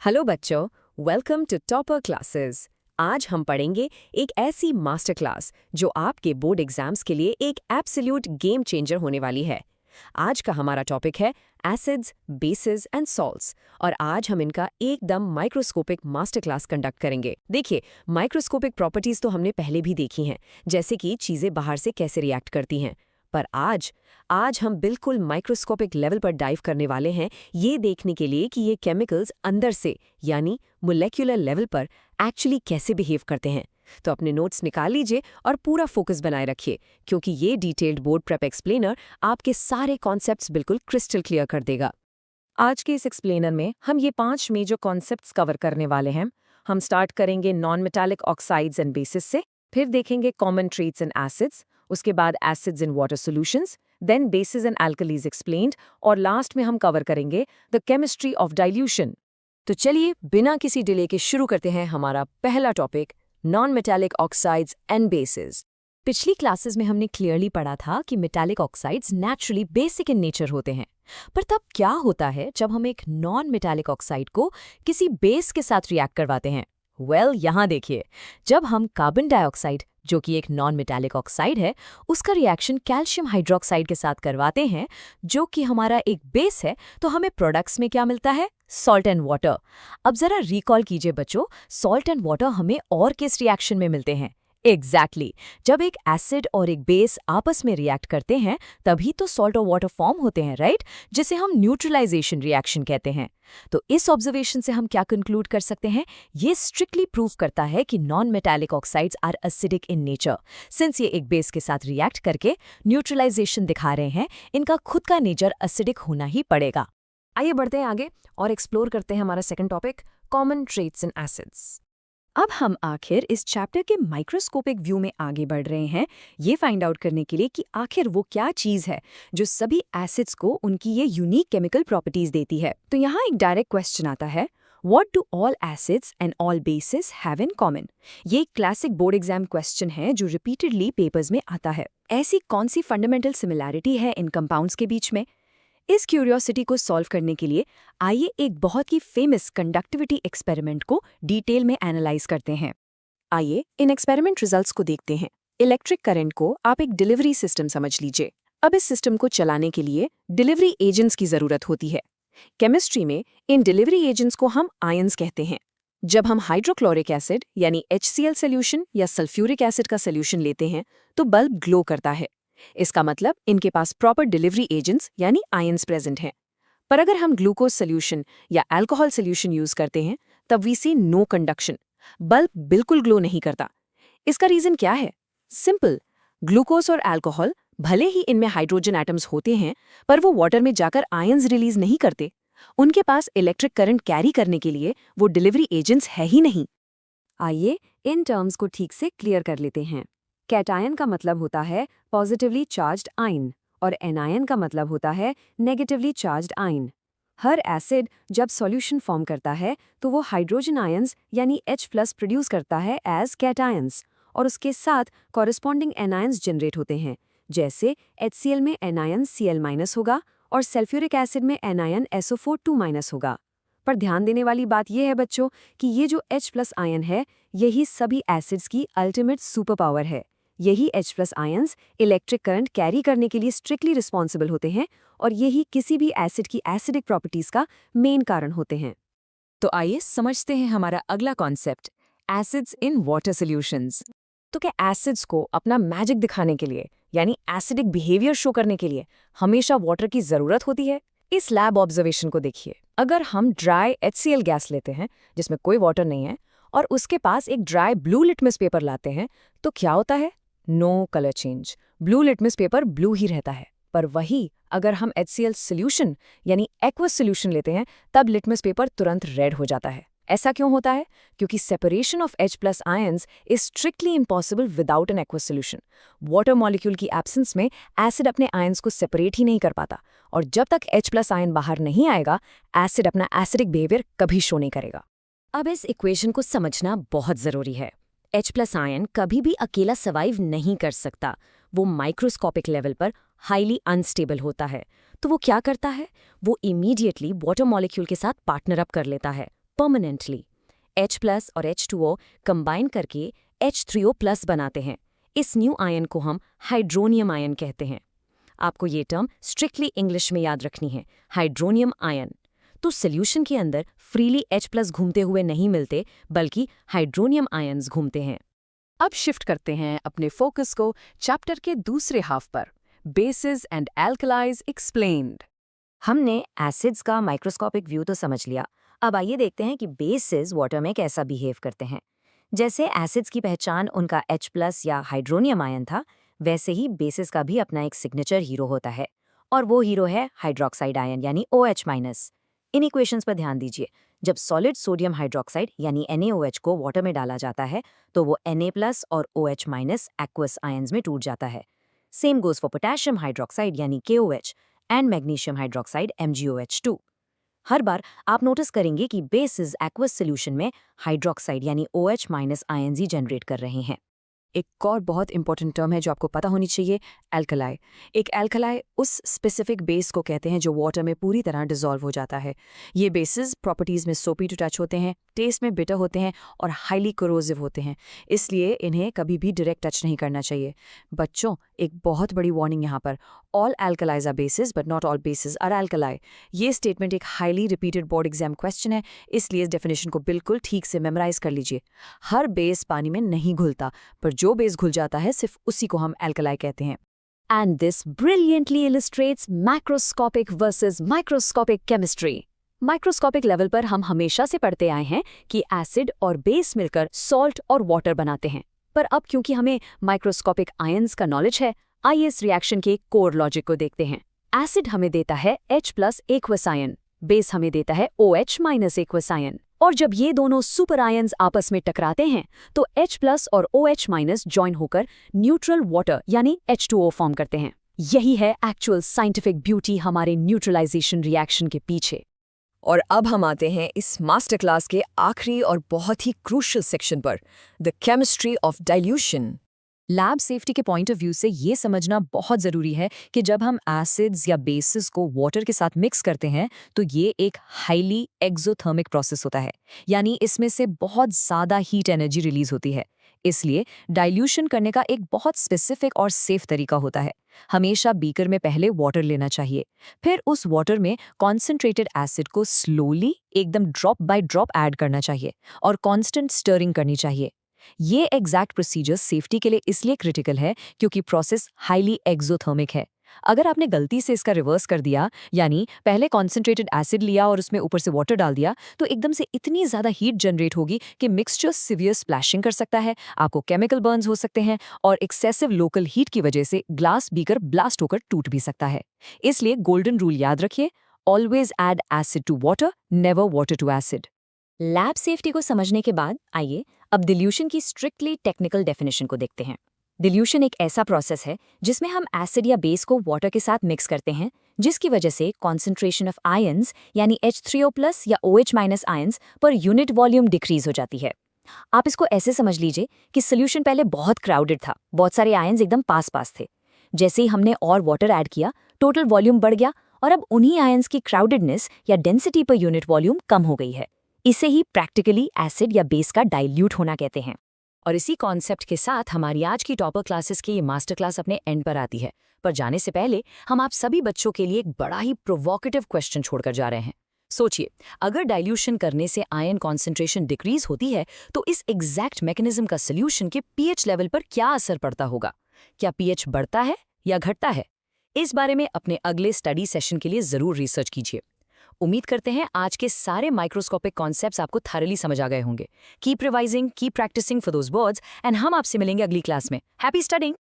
Hello बच्चों, welcome to topper classes. आज हम पढ़ेंगे एक ऐसी मास्टर क्लास जो आपके बोर्ड एग्जाम्स के लिए एक एब्सोल्यूट गेम चेंजर होने वाली है। आज का हमारा टॉपिक है एसिड्स, बेसिस एंड सॉल्ट्स और आज हम इनका एकदम माइक्रोस्कोपिक मास्टर क्लास कंडक्ट करेंगे। देखिए, माइक्रोस्कोपिक प्रॉपर्टीज तो हमने पहले भी देखी हैं, जैसे कि चीज़ें बाहर से कैसे रिएक्ट करती हैं। पर आज हम बिल्कुल माइक्रोस्कोपिक लेवल पर डाइव करने वाले हैं, ये देखने के लिए कि ये केमिकल्स अंदर से यानी मोलेक्युलर लेवल पर एक्चुअली कैसे बिहेव करते हैं। तो अपने नोट्स निकाल लीजिए और पूरा फोकस बनाए रखिए, क्योंकि ये डिटेल्ड बोर्ड प्रेप एक्सप्लेनर आपके सारे कॉन्सेप्ट्स बिल्कुल क्रिस्टल क्लियर कर देगा। आज के इस एक्सप्लेनर में हम ये 5 मेजर कॉन्सेप्ट्स कवर करने वाले हैं। हम स्टार्ट करेंगे non metallic oxides and bases से, फिर देखेंगे कॉमन ट्रेट्स इन एसिड्स, उसके बाद acids in water solutions, then bases and alkalis explained, और लास्ट में हम कवर करेंगे द केमिस्ट्री ऑफ डाइल्यूशन। तो चलिए बिना किसी डिले के शुरू करते हैं हमारा पहला topic, non metallic oxides and basis. पिछली क्लासेस में हमने क्लियरली पढ़ा था कि metallic oxides naturally basic in nature होते हैं। पर तब क्या होता है जब हम एक नॉन मेटालिक ऑक्साइड को किसी बेस के साथ रिएक्ट करवाते हैं? यहाँ देखिए, जब हम कार्बन डाइऑक्साइड, जो कि एक नॉन मेटालिक ऑक्साइड है, उसका रिएक्शन कैल्शियम हाइड्रोक्साइड के साथ करवाते हैं, जो कि हमारा एक बेस है, तो हमें प्रोडक्ट्स में क्या मिलता है? Salt and water. अब जरा रिकॉल कीजिए बच्चों, सॉल्ट एंड वाटर हमें और किस रिएक्शन में मिलते हैं? एग्जैक्टली, जब एक एसिड और एक बेस आपस में रिएक्ट करते हैं तभी तो सॉल्ट और वाटर फॉर्म होते हैं, राइट? जिसे हम न्यूट्रलाइजेशन रिएक्शन कहते हैं। तो इस ऑब्जर्वेशन से हम क्या कंक्लूड कर सकते हैं? ये स्ट्रिक्टली प्रूव करता है कि non metallic oxides are acidic in nature. Since ये एक बेस के साथ रिएक्ट करके न्यूट्रलाइजेशन दिखा रहे हैं, इनका खुद का नेचर एसिडिक होना ही पड़ेगा। आइए बढ़ते हैं आगे और एक्सप्लोर करते हैं हमारा second topic, common traits in acids. अब हम आखिर इस चैप्टर के माइक्रोस्कोपिक व्यू में आगे बढ़ रहे हैं, ये फाइंड आउट करने के लिए कि आखिर वो क्या चीज़ है जो सभी एसिड्स को उनकी ये यूनिक केमिकल प्रॉपर्टीज देती है। तो यहाँ एक डायरेक्ट क्वेश्चन आता है, what do all acids and all basis have in common? ये एक क्लासिक बोर्ड एग्जाम क्वेश्चन है जो रिपीटेडली पेपर्स में आता है। ऐसी कौन सी फंडामेंटल सिमिलैरिटी है इन कंपाउंड्स के बीच में? इस क्यूरियोसिटी को सॉल्व करने के लिए आइए एक बहुत ही फेमस कंडक्टिविटी एक्सपेरिमेंट को डिटेल में एनालाइज करते हैं। आइए इन एक्सपेरिमेंट रिजल्ट्स को देखते हैं। इलेक्ट्रिक करंट को आप एक डिलीवरी सिस्टम समझ लीजिए। अब इस सिस्टम को चलाने के लिए डिलीवरी एजेंट्स की जरूरत होती है। केमिस्ट्री में इन डिलीवरी एजेंट्स को हम आयंस कहते हैं। जब हम हाइड्रोक्लोरिक एसिड यानी HCl सोल्यूशन या सल्फ्यूरिक एसिड का सोल्यूशन लेते हैं तो बल्ब ग्लो करता है। इसका मतलब इनके पास प्रॉपर डिलीवरी एजेंट्स यानी आयंस प्रेजेंट हैं। पर अगर हम ग्लूकोज सोल्यूशन या अल्कोहल सोल्यूशन यूज करते हैं तब we see no conduction, bulb बिल्कुल ग्लो नहीं करता। इसका रीजन क्या है? सिंपल, ग्लूकोज और अल्कोहल भले ही इनमें हाइड्रोजन एटम्स होते हैं पर वो वाटर में जाकर आयंस रिलीज नहीं करते। उनके पास इलेक्ट्रिक करंट कैरी करने के लिए वो डिलीवरी एजेंट्स है ही नहीं। आइए इन टर्म्स को ठीक से क्लियर कर लेते हैं। कैटायन का मतलब होता है पॉजिटिवली चार्ज्ड आयन और एनायन का मतलब होता है नेगेटिवली चार्ज्ड आयन। हर एसिड जब सॉल्यूशन फॉर्म करता है तो वो हाइड्रोजन आयंस यानी H+ प्रोड्यूस करता है एज कैटायंस और उसके साथ कॉरेस्पॉन्डिंग एनायंस जनरेट होते हैं। जैसे HCl में एनायन Cl- होगा और सल्फ्यूरिक एसिड में एनायन SO4 2- होगा। पर ध्यान देने वाली बात यह है बच्चों कि ये जो H+ आयन है यही सभी एसिड्स की अल्टीमेट सुपर पावर है। यही H+ ions electric current carry करने के लिए स्ट्रिक्टली रिस्पॉन्सिबल होते हैं और यही किसी भी एसिड की एसिडिक प्रॉपर्टीज का मेन कारण होते हैं। तो आइए समझते हैं हमारा अगला concept, acids in water solutions. तो क्या एसिड्स को अपना मैजिक दिखाने के लिए यानी एसिडिक बिहेवियर शो करने के लिए हमेशा वाटर की जरूरत होती है? इस लैब ऑब्जर्वेशन को देखिए। अगर हम ड्राई HCl गैस लेते हैं जिसमें कोई वाटर नहीं है और उसके पास एक ड्राई ब्लू लिटमस पेपर लाते हैं तो क्या होता है? No colour change, blue litmus paper blue ही रहता है। पर वही अगर हम HCl सोल्यूशन यानी एक्वस सोल्यूशन लेते हैं तब लिटमस पेपर तुरंत रेड हो जाता है। ऐसा क्यों होता है? क्योंकि separation of H+ ions is strictly impossible without an aqueous solution. Water molecule की एब्सेंस में एसिड अपने आयंस को सेपरेट ही नहीं कर पाता और जब तक H+ आयन बाहर नहीं आएगा एसिड अपना एसिडिक बिहेवियर कभी शो नहीं करेगा। अब इस इक्वेशन को समझना बहुत जरूरी है। H+ आयन कभी भी अकेला सर्वाइव नहीं कर सकता। वो माइक्रोस्कोपिक लेवल पर हाईली अनस्टेबल होता है। तो वो क्या करता है? वो इमीडिएटली वाटर मॉलिक्यूल के साथ पार्टनर अप कर लेता है परमानेंटली। H+ और H2O कंबाइन करके H3O+ बनाते हैं। इस न्यू आयन को हम हाइड्रोनियम आयन कहते हैं। आपको ये टर्म स्ट्रिक्टली इंग्लिश में याद रखनी है, हाइड्रोनियम आयन। तो सॉल्यूशन के अंदर फ्रीली H+ घूमते हुए नहीं मिलते, बल्कि हाइड्रोनियम आयन्स घूमते हैं। अब शिफ्ट करते हैं अपने फोकस को चैप्टर के दूसरे हाफ पर, बेसिस एंड एल्कलाइज एक्सप्लेन्ड। हमने एसिड्स का माइक्रोस्कोपिक व्यू तो समझ लिया। अब आइए देखते हैं कि बेसिस वाटर में कैसा बिहेव करते हैं। जैसे एसिड्स की पहचान उनका H+ या हाइड्रोनियम आयन था, वैसे ही बेसिस का भी अपना एक सिग्नेचर हीरो होता है, और वो हीरो है हाइड्रोक्साइड आयन यानी OH-। इन इक्वेशंस पर ध्यान दीजिए। जब सॉलिड सोडियम हाइड्रोक्साइड यानी NaOH को वाटर में डाला जाता है तो वो Na+ और OH- एक्वस आयन्स में टूट जाता है। Same goes for potassium hydroxide यानी KOH and magnesium hydroxide MgOH2। हर बार आप नोटिस करेंगे कि बेसिस एक्वस सॉल्यूशन में हाइड्रोक्साइड यानी OH- आयन्स ही जनरेट कर रहे हैं। एक और बहुत इंपॉर्टेंट टर्म है जो आपको पता होनी चाहिए, एल्कलाई। एक एल्कलाई उस स्पेसिफिक बेस को कहते हैं जो वाटर में पूरी तरह डिसॉल्व हो जाता है। ये बेसिस प्रॉपर्टीज़ में सोपी टू टच होते हैं, टेस्ट में बिटर होते हैं और हाईली कोरोसिव होते हैं, इसलिए इन्हें कभी भी डायरेक्ट टच नहीं करना चाहिए। बच्चों, एक बहुत बड़ी वार्निंग यहाँ पर, all alkalis are bases but not all bases are alkali. ये स्टेटमेंट एक highly repeated board exam question है, इसलिए इस डेफिनेशन को बिल्कुल ठीक से मेमोराइज कर लीजिए। हर बेस पानी में नहीं घुलता, पर जो बेस घुल जाता है सिर्फ उसी को हम एल्कलाई कहते हैं। And this brilliantly illustrates macroscopic versus microscopic chemistry. Microscopic level पर हम हमेशा से पढ़ते आए हैं कि एसिड और बेस मिलकर सॉल्ट और वाटर बनाते हैं, पर अब क्योंकि हमें माइक्रोस्कोपिक आयंस का नॉलेज है, आइए इस रिएक्शन के कोर लॉजिक को देखते हैं। एसिड हमें देता है H+ एक्वस आयन, बेस हमें देता है OH- एक्वस आयन, और जब ये दोनों सुपर आयन्स आपस में टकराते हैं तो H+ और OH- जॉइन होकर न्यूट्रल वाटर यानी H2O फॉर्म करते हैं। यही है एक्चुअल साइंटिफिक ब्यूटी हमारे न्यूट्रलाइजेशन रिएक्शन के पीछे। और अब हम आते हैं इस मास्टर क्लास के आखिरी और बहुत ही क्रूशियल सेक्शन पर, the chemistry of dilution. Lab safety के पॉइंट ऑफ व्यू से ये समझना बहुत ज़रूरी है कि जब हम एसिड्स या बेसिस को वाटर के साथ मिक्स करते हैं तो ये एक हाईली एक्सोथर्मिक प्रोसेस होता है, यानी इसमें से बहुत ज़्यादा हीट एनर्जी रिलीज होती है। इसलिए डाइल्यूशन करने का एक बहुत स्पेसिफिक और सेफ तरीका होता है। हमेशा बीकर में पहले वाटर लेना चाहिए, फिर उस वाटर में कॉन्सेंट्रेटेड एसिड को स्लोली एकदम ड्रॉप बाय ड्रॉप ऐड करना चाहिए और कॉन्स्टेंट स्टरिंग करनी चाहिए। ये एग्जैक्ट प्रोसीजर सेफ्टी के लिए इसलिए क्रिटिकल है क्योंकि प्रोसेस हाईली एक्सोथर्मिक है। अगर आपने गलती से इसका रिवर्स कर दिया, यानी पहले कॉन्सेंट्रेटेड एसिड लिया और उसमें ऊपर से वाटर डाल दिया, तो एकदम से इतनी ज़्यादा हीट जनरेट होगी कि मिक्सचर सिवियर स्प्लैशिंग कर सकता है, आपको केमिकल बर्न्स हो सकते हैं और एक्सेसिव लोकल हीट की वजह से ग्लास बीकर ब्लास्ट होकर टूट भी सकता है। इसलिए गोल्डन रूल याद रखिए, always add acid to water, never water to acid. Lab safety को समझने के बाद आइए अब डिल्यूशन की स्ट्रिक्टली टेक्निकल डेफिनेशन को देखते हैं। डिल्यूशन एक ऐसा प्रोसेस है जिसमें हम एसिड या बेस को वाटर के साथ मिक्स करते हैं, जिसकी वजह से कॉन्सेंट्रेशन ऑफ आयंस यानी H3O+ या OH- ions per unit volume decrease हो जाती है। आप इसको ऐसे समझ लीजिए कि सोल्यूशन पहले बहुत क्राउडेड था, बहुत सारे आयंस एकदम पास पास थे। जैसे ही हमने और वाटर ऐड किया, टोटल वॉल्यूम बढ़ गया और अब उन्हीं आयंस की क्राउडेडनेस या डेंसिटी पर यूनिट वॉल्यूम कम हो गई है। इसे ही प्रैक्टिकली एसिड या बेस का डाइल्यूट होना कहते हैं। और इसी कॉन्सेप्ट के साथ हमारी आज की टॉपर क्लासेस की ये मास्टर क्लास अपने एंड पर आती है। पर जाने से पहले हम आप सभी बच्चों के लिए एक बड़ा ही प्रोवोकेटिव क्वेश्चन छोड़कर जा रहे हैं। सोचिए, अगर डाइल्यूशन करने से आयन कॉन्सेंट्रेशन डिक्रीज होती है तो इस एग्जैक्ट मैकेनिज्म का सोल्यूशन के पीएच लेवल पर क्या असर पड़ता होगा? क्या पीएच बढ़ता है या घटता है? इस बारे में अपने अगले स्टडी सेशन के लिए जरूर रिसर्च कीजिए। उम्मीद करते हैं आज के सारे माइक्रोस्कोपिक कॉन्सेप्ट्स आपको थॉरली समझ आ गए होंगे। Keep revising, keep practicing for those words and हम आपसे मिलेंगे अगली क्लास में। Happy studying.